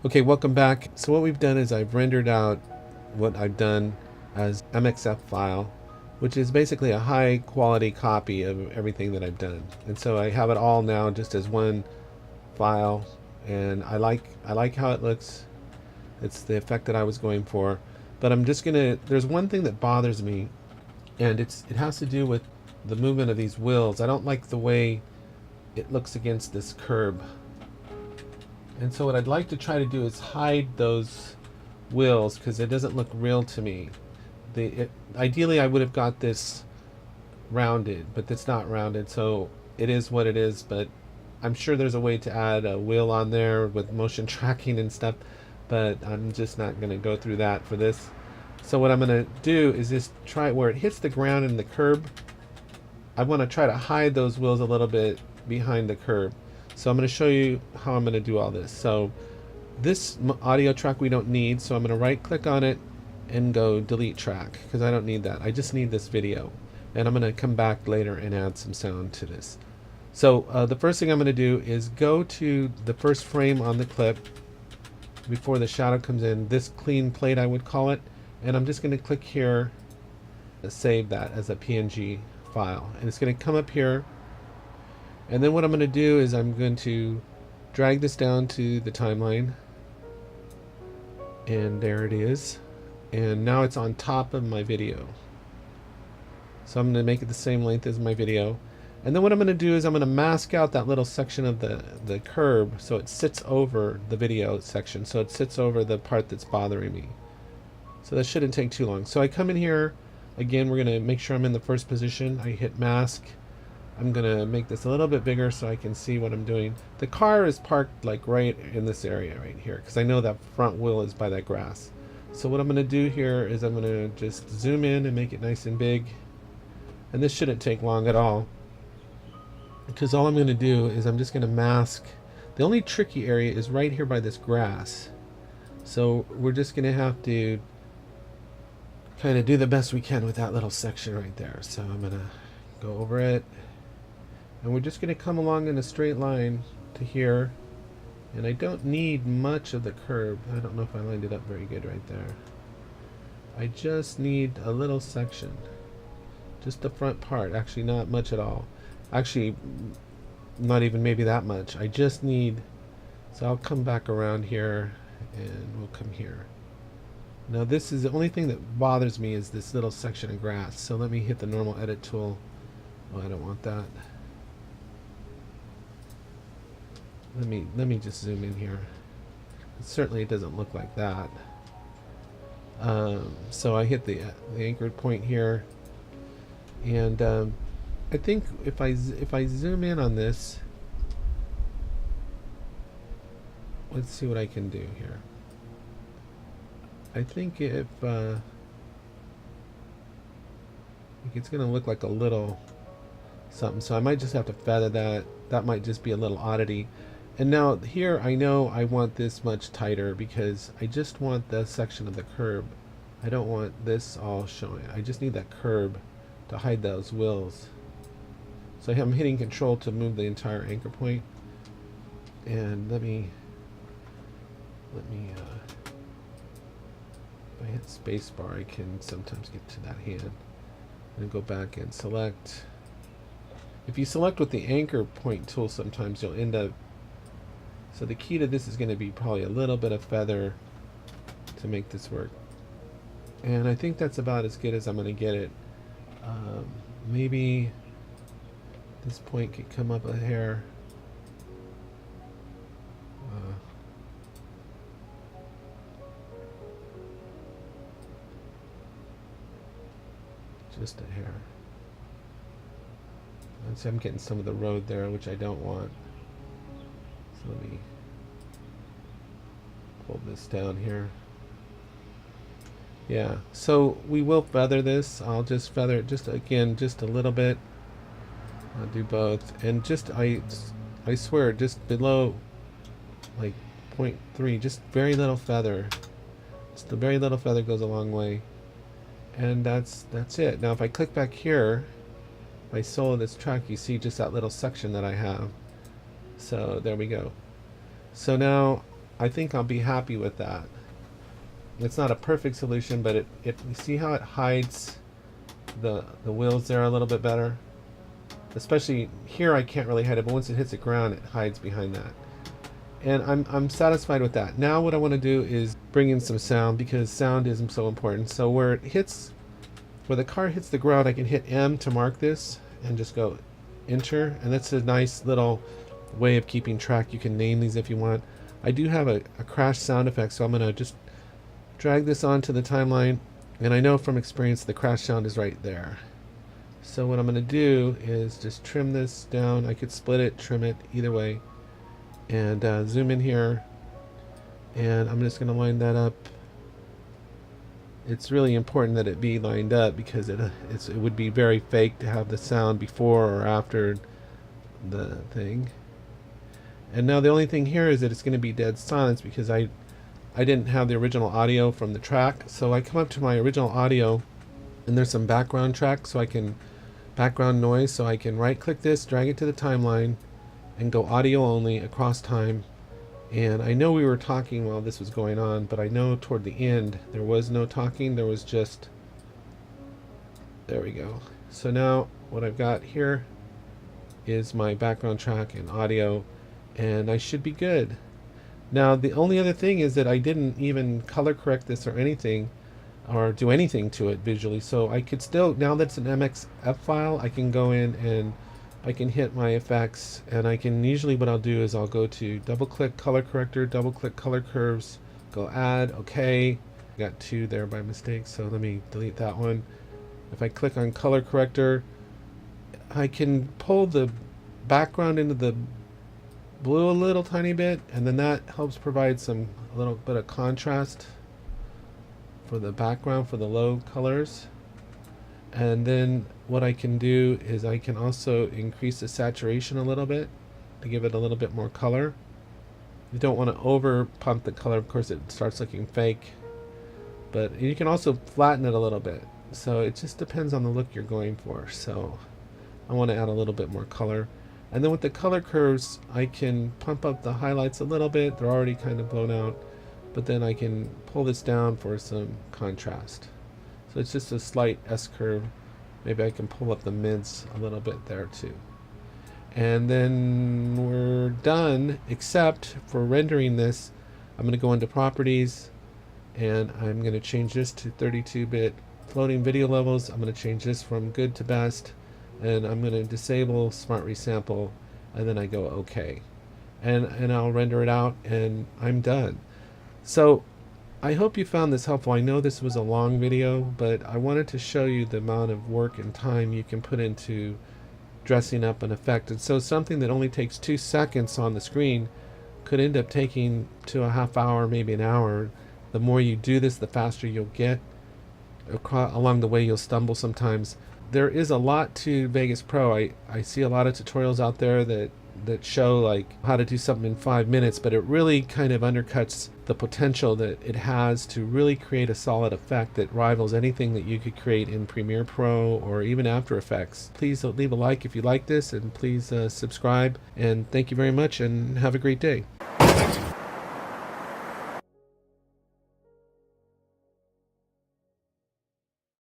Okay, welcome back. So what we've done is I've rendered out what I've done as MXF file, which is basically a high quality copy of everything that I've done. And so I have it all now just as one file, and I like how it looks. It's the effect that I was going for. But I'm just gonna there's one thing that bothers me, and it has to do with the movement of these wheels. I don't like the way it looks against this curb. And so what I'd like to try to do is hide those wheels because it doesn't look real to me. Ideally I would have got this rounded, but it's not rounded, so it is what it is. But I'm sure there's a way to add a wheel on there with motion tracking and stuff, but I'm just not going to go through that for this. So what I'm going to do is just try where it hits the ground and the curb. I want to try to hide those wheels a little bit behind the curb. So I'm going to show you how I'm going to do all this. So this audio track we don't need, so I'm going to right click on it and go delete track because I don't need that. I just need this video, and I'm going to come back later and add some sound to this. So the first thing I'm going to do is go to the first frame on the clip before the shadow comes in, this clean plate I would call it, and I'm just going to click here to save that as a PNG file, and it's going to come up here. And then what I'm going to do is I'm going to drag this down to the timeline, and there it is, and now it's on top of my video. So I'm going to make it the same length as my video, and then what I'm going to do is I'm going to mask out that little section of the curb so it sits over the video section, so it sits over the part that's bothering me. So that shouldn't take too long. So I come in here again, we're going to make sure I'm in the first position. I hit mask. I'm going to make this a little bit bigger so I can see what I'm doing. The car is parked like right in this area right here because I know that front wheel is by that grass. So what I'm going to do here is I'm going to just zoom in and make it nice and big. And this shouldn't take long at all, because all I'm going to do is I'm just going to mask. The only tricky area is right here by this grass. So we're just going to have to kind of do the best we can with that little section right there. So I'm going to go over it. And we're just going to come along in a straight line to here. And I don't need much of the curb. I don't know if I lined it up very good right there. I just need a little section. Just the front part. Actually, not much at all. Actually, not even maybe that much. I just need... So I'll come back around here and we'll come here. Now this is the only thing that bothers me is this little section of grass. So let me hit the normal edit tool. Oh, I don't want that. Let me just zoom in here. Certainly it doesn't look like that. So I hit the anchored point here, and I think if I zoom in on this, let's see what I can do here. I think if it's going to look like a little something, so I might just have to feather that. That might just be a little oddity. And now here I know I want this much tighter because I just want the section of the curb. I don't want this all showing. I just need that curb to hide those wheels. So I'm hitting control to move the entire anchor point. And let me if I hit spacebar, I can sometimes get to that hand. And go back and select. If you select with the anchor point tool, sometimes you'll end up... So the key to this is going to be probably a little bit of feather to make this work. And I think that's about as good as I'm going to get it. Maybe this point could come up a hair. Just a hair. And so I'm getting some of the road there, which I don't want. So let me pull this down here. Yeah, so we will feather this. I'll just feather it just again, just a little bit. I'll do both, and just I swear, just below like 0.3, just very little feather. Just a very little feather goes a long way, and that's it. Now if I click back here, if I solo this track, you see just that little section that I have. So there we go. So now I think I'll be happy with that. It's not a perfect solution, but you see how it hides the wheels there a little bit better? Especially here I can't really hide it, but once it hits the ground it hides behind that. And I'm satisfied with that. Now what I want to do is bring in some sound, because sound is so important. So where the car hits the ground, I can hit M to mark this and just go enter, and that's a nice little way of keeping track. You can name these if you want. I do have a crash sound effect, so I'm going to just drag this onto the timeline, and I know from experience the crash sound is right there. So what I'm going to do is just trim this down. I could split it, trim it, either way, and zoom in here, and I'm just going to line that up. It's really important that it be lined up, because it would be very fake to have the sound before or after the thing. And now the only thing here is that it's going to be dead silence, because I didn't have the original audio from the track. So I come up to my original audio, and there's some background track, so I can background noise, so I can right click this, drag it to the timeline, and go audio only across time. And I know we were talking while this was going on, but I know toward the end there was no talking, there was just, there we go. So now what I've got here is my background track and audio, and I should be good. Now the only other thing is that I didn't even color correct this or anything, or do anything to it visually, so I could still, now that's an MXF file, I can go in and I can hit my effects, and I can, usually what I'll do is I'll go to double click color corrector, double click color curves, go add, okay. Got 2 there by mistake, so let me delete that one. If I click on color corrector, I can pull the background into the blue a little tiny bit, and then that helps provide a little bit of contrast for the background for the low colors. And then what I can do is I can also increase the saturation a little bit to give it a little bit more color. You don't want to over pump the color, of course it starts looking fake, but you can also flatten it a little bit. So it just depends on the look you're going for. So I want to add a little bit more color. And then with the color curves, I can pump up the highlights a little bit. They're already kind of blown out, but then I can pull this down for some contrast. So it's just a slight S curve. Maybe I can pull up the mids a little bit there too. And then we're done, except for rendering this. I'm going to go into properties, and I'm going to change this to 32-bit floating video levels. I'm going to change this from good to best, and I'm going to disable smart resample, and then I go OK. And I'll render it out, and I'm done. So I hope you found this helpful. I know this was a long video, but I wanted to show you the amount of work and time you can put into dressing up an effect. And so something that only takes 2 seconds on the screen could end up taking to a half hour, maybe an hour. The more you do this, the faster you'll get. Along the way, you'll stumble sometimes. There is a lot to Vegas Pro. I see a lot of tutorials out there that show like how to do something in 5 minutes, but it really kind of undercuts the potential that it has to really create a solid effect that rivals anything that you could create in Premiere Pro or even After Effects. Please leave a like if you like this, and please subscribe, and thank you very much, and have a great day.